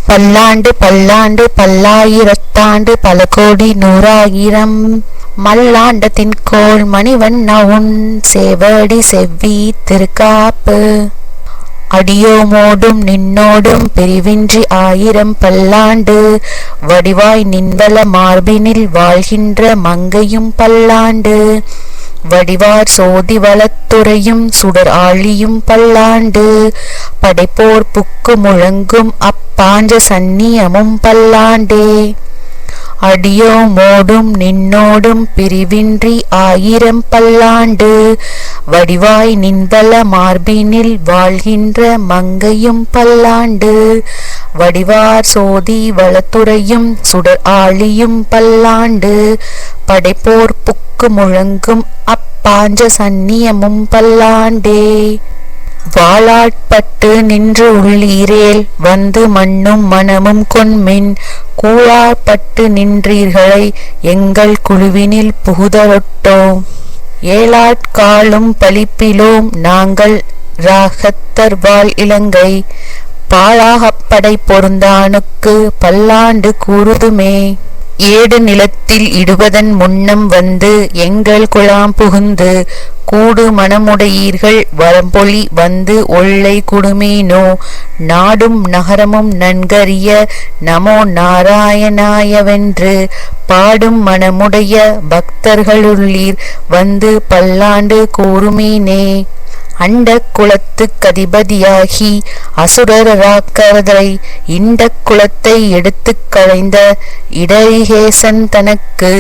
பல்லாண்டு பல்லாண்டு பல்லாயிரத்தாண்டு பல கோடி நூறாயிரம் மல்லாண்டத்தின் கோள் மணிவண்ணா உன் சேவடி செவ்வி திருக்காப்பு அடியோமோடும் நின்னோடும் பிரிவின்றி ஆயிரம் பல்லாண்டு வடிவாய் நின்வல மார்பினில் வாழ்கின்ற மங்கையும் பல்லாண்டு வடிவார் சோதி வளத்துறையும் சுடர் ஆழியும் பல்லாண்டு படைப்போர் புக்கு முழங்கும் அப்பாஞ்ச சந்நியமும் பல்லாண்டே அடியோமோடும் நின்னோடும் பிரிவின்றி ஆயிரம் பல்லாண்டு வடிவாய் நின்வல மார்பினில் வாழ்கின்ற மங்கையும் பல்லாண்டு வடிவார் சோதி வளத்துறையும் சுடர் ஆழியும் பல்லாண்டு படைப்போர் புக்கு முழங்கும் அப்பாஞ்ச சந்நியமும் பல்லாண்டே வாளாட்பட்டு நின்று உள்ளீரேல் வந்து மண்ணும் மனமும் கொன்மின் கூழாப்பட்டு நின்றீர்களை எங்கள் குழுவினில் புகுதரொட்டோம் ஏழாட்காலும் பலிப்பிலோம் நாங்கள் ராகத்தர்வாள் இலங்கை பாழாகப்படை பொருந்தானுக்கு பல்லாண்டு கூறுதுமே ஏடு நிலத்தில் இடுவதன் முன்னம் வந்து எங்கள் குழாம் புகுந்து கூடு மனமுடையீர்கள் வரம்பொழி வந்து ஒல்லை குடுமீனோ நாடும் நகரமும் நன்கறிய நமோ நாராயணாயவென்று பாடும் மனமுடைய பக்தர்களுள்ளீர் வந்து பல்லாண்டு கூறுமீனே அண்ட குலத்து கதிபதியாகி அசுரராக்கரை இந்த குலத்தை எடுத்து களைந்த இடரிகேசன் தனக்கு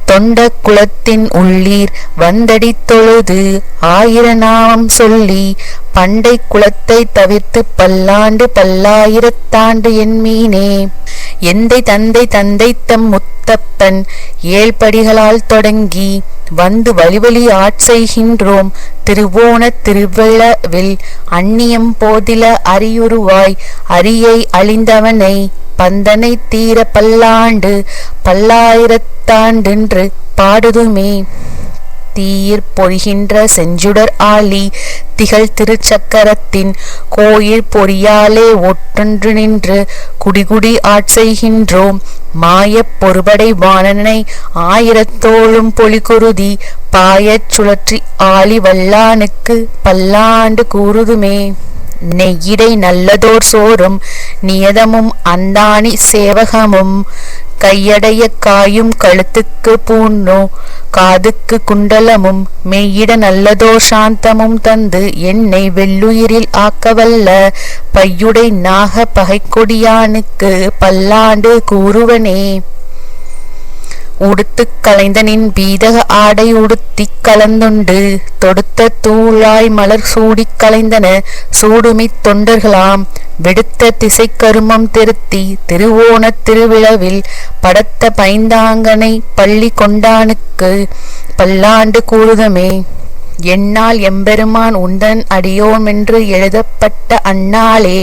தொண்ட குலத்தின் உள்ளீர் வந்தடி தொழுது ஆயிரநாமம் சொல்லி பண்டை குலத்தை தவிர்த்து பல்லாண்டு பல்லாயிரத்தாண்டு என்மீனே எந்தை தந்தை தந்தை தம் முத்தப்பன் ஏழ்படிகளால் தொடங்கி வந்து வழிவழி ஆட்செய்கின்றோம் திருவோண திருவிழவில் அந்நியம் போதில அரியுருவாய் அரியை அழிந்தவனை பந்தனை தீர பல்லாண்டு பல்லாயிரத்தாண்டென்று பாடுதுமே தீயிற் பொழிகின்ற செஞ்சுடர் ஆழி திகழ் திருச்சக்கரத்தின் கோயில் பொறியாலே ஒற்றொன்று நின்று குடிகுடி ஆட்செய்கின்றோம் மாயப் பொறுபடை வாணனை ஆயிரத்தோளும் பொலிகுருதி பாயச் சுழற்றி ஆழி வல்லானுக்கு பல்லாண்டு கூறுதுமே நெய்யிடை நல்லதோர் சோறும் நியதமும் அந்தாணி சேவகமும் கையடைய காயும் கழுத்துக்கு பூண்ணோ காதுக்கு குண்டலமும் மெய்யிட நல்லதோர் சாந்தமும் தந்து என்னை வெள்ளுயிரில் ஆக்கவல்ல பையுடை நாக பகைக்கொடியானுக்கு பல்லாண்டு கூறுவனே உடுத்து கலைந்தனின் பீதக ஆடை உடுத்தி கலந்துண்டு தொடுத்த தூளாய் மலர் சூடிக் கலைந்தன சூடுமித் தொண்டர்களாம் விடுத்த திசை கருமம் திருத்தி திருவோண திருவிழவில் படத்த பைந்தாங்கனை பள்ளி கொண்டானுக்கு பல்லாண்டு கூறுதமே என்னால் எம்பெருமான் உந்தன் அடியோமென்று எழுதப்பட்ட அந்நாளே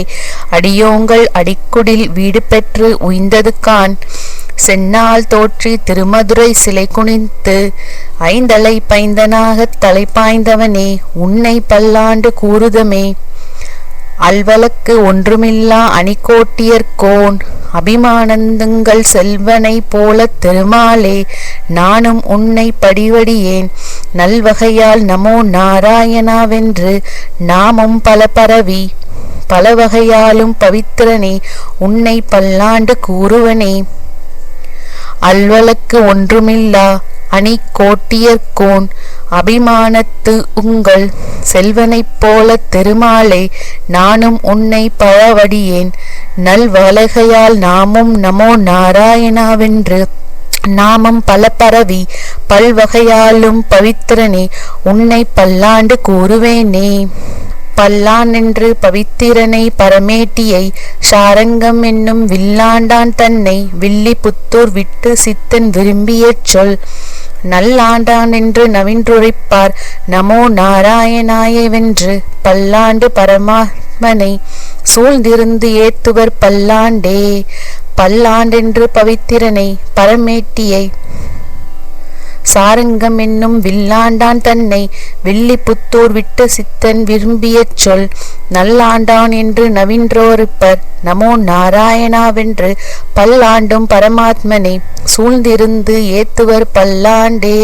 அடியோங்கள் அடிக்குடில் வீடு பெற்று உய்ந்தது கான் சென்னால் தோற்றி திருமதுரை சிலை குனிந்து ஐந்தலை பைந்தனாக தலை பாய்ந்தவனே உன்னை பல்லாண்டு கூறுதமே அல்வலக்கு ஒன்றுமில்லா அணிகோட்டியர்கோன் அபிமானந்தங்கள் செல்வனை போல திருமாலே நானும் உன்னை படிவடியேன் நல்வகையால் நமோ நாராயணாவென்று நாமும் பல பரவி பல வகையாலும் பவித்திரனே உன்னை பல்லாண்டு கூறுவனே அல்வலக்கு ஒன்றுமில்லா அணி கோட்டியர்கோன் அபிமானத்து உங்கள் செல்வனைப் போல திருமாலை நானும் உன்னை பழவடியேன் நல்வலகையால் நாமும் நமோ நாராயணாவென்று நாமம் பல பரவி பல்வகையாலும் பவித்திரனே உன்னை பல்லாண்டு கூறுவேனே பல்லான் என்று பவித்திரனை பரமேட்டியை சாரங்கம் என்னும் வில்லாண்டான் தன்னை வில்லி புத்தூர் விட்டு சித்தன் விரும்பிய சொல் நல்லாண்டான் என்று நவின்றுரைப்பார் நமோ நாராயணாயவென்று பல்லாண்டு பரமாத்மனை சூழ்ந்திருந்து ஏத்துவர் பல்லாண்டே பல்லாண்டென்று பவித்திரனை பரமேட்டியை சாரங்கம் என்னும் வில்லாண்டான் தன்னை வில்லிபுத்தூர் விட்ட சித்தன் விரும்பியச் சொல். நல்லாண்டான் என்று நவின்றோருப்பர் நமோ நாராயணாவென்று பல்லாண்டும் பரமாத்மனை சூழ்ந்திருந்து ஏத்துவர் பல்லாண்டே.